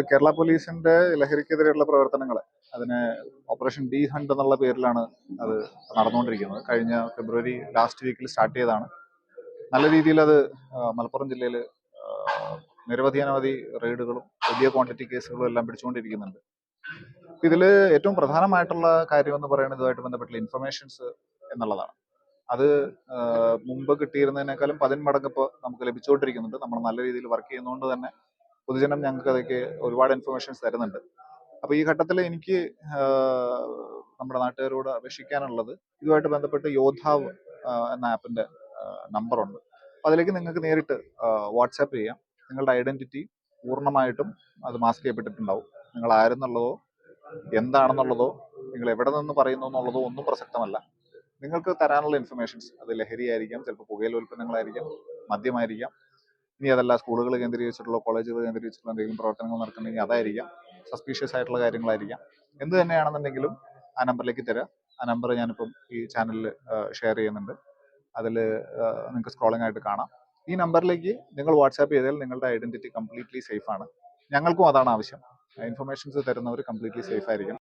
കേരള പോലീസിന്റെ ലഹരിക്കെതിരെയുള്ള പ്രവർത്തനങ്ങൾ അതിന് ഓപ്പറേഷൻ ഡി ഹണ്ട് എന്നുള്ള പേരിലാണ് അത് നടന്നുകൊണ്ടിരിക്കുന്നത്. കഴിഞ്ഞ ഫെബ്രുവരി ലാസ്റ്റ് വീക്കിൽ സ്റ്റാർട്ട് ചെയ്തതാണ്. നല്ല രീതിയിൽ അത് മലപ്പുറം ജില്ലയിൽ നിരവധി റെയ്ഡുകളും വലിയ ക്വാണ്ടിറ്റി കേസുകളും എല്ലാം പിടിച്ചുകൊണ്ടിരിക്കുന്നുണ്ട്. ഇതിൽ ഏറ്റവും പ്രധാനമായിട്ടുള്ള കാര്യം എന്ന് പറയുന്നത് ഇതുമായിട്ട് ബന്ധപ്പെട്ടുള്ള ഇൻഫർമേഷൻസ് എന്നുള്ളതാണ്. അത് മുമ്പ് കിട്ടിയിരുന്നതിനേക്കാളും 10 മടങ്ങ് ഇപ്പോൾ നമുക്ക് ലഭിച്ചുകൊണ്ടിരിക്കുന്നുണ്ട്. നമ്മൾ നല്ല രീതിയിൽ വർക്ക് ചെയ്യുന്നതുകൊണ്ട് തന്നെ പൊതുജനം ഞങ്ങൾക്ക് അതൊക്കെ ഒരുപാട് ഇൻഫർമേഷൻസ് തരുന്നുണ്ട്. അപ്പോൾ ഈ ഘട്ടത്തിൽ എനിക്ക് നമ്മുടെ നാട്ടുകാരോട് അപേക്ഷിക്കാനുള്ളത്, ഇതുമായിട്ട് ബന്ധപ്പെട്ട് യോദ്ധാവ് എന്ന ആപ്പിന്റെ നമ്പറുണ്ട്. അപ്പോൾ അതിലേക്ക് നിങ്ങൾക്ക് നേരിട്ട് വാട്സാപ്പ് ചെയ്യാം. നിങ്ങളുടെ ഐഡന്റിറ്റി പൂർണ്ണമായിട്ടും അത് മാസ്ക് ചെയ്യപ്പെട്ടിട്ടുണ്ടാവും. നിങ്ങൾ ആരെന്നുള്ളതോ എന്താണെന്നുള്ളതോ നിങ്ങൾ എവിടെ നിന്ന് പറയുന്നു എന്നുള്ളതോ ഒന്നും പ്രസക്തമല്ല. നിങ്ങൾക്ക് തരാനുള്ള ഇൻഫർമേഷൻസ് അത് ലഹരിയായിരിക്കാം, ചിലപ്പോൾ പുകയില ഉൽപ്പന്നങ്ങളായിരിക്കാം, മദ്യമായിരിക്കാം, ഇനി അതല്ല സ്കൂളുകൾ കേന്ദ്രീകരിച്ചിട്ടുള്ള കോളേജുകൾ കേന്ദ്രീകരിച്ചിട്ടുള്ള എന്തെങ്കിലും പ്രവർത്തനങ്ങൾ നടക്കുന്നുണ്ടെങ്കിൽ അതായിരിക്കാം, സസ്പീഷ്യസ് ആയിട്ടുള്ള കാര്യങ്ങളായിരിക്കാം. എന്ത് തന്നെയാണെന്നുണ്ടെങ്കിലും ആ നമ്പറിലേക്ക് തരിക. ആ നമ്പർ ഞാനിപ്പം ഈ ചാനലിൽ ഷെയർ ചെയ്യുന്നുണ്ട്. അതിൽ നിങ്ങൾക്ക് സ്ക്രോളിംഗ് ആയിട്ട് കാണാം. ഈ നമ്പറിലേക്ക് നിങ്ങൾ വാട്സാപ്പ് ചെയ്താൽ നിങ്ങളുടെ ഐഡന്റിറ്റി കംപ്ലീറ്റ്ലി സേഫ് ആണ്. ഞങ്ങൾക്കും അതാണ് ആവശ്യം. ഇൻഫർമേഷൻസ് തരുന്നവർ കംപ്ലീറ്റ്ലി സേഫ് ആയിരിക്കണം.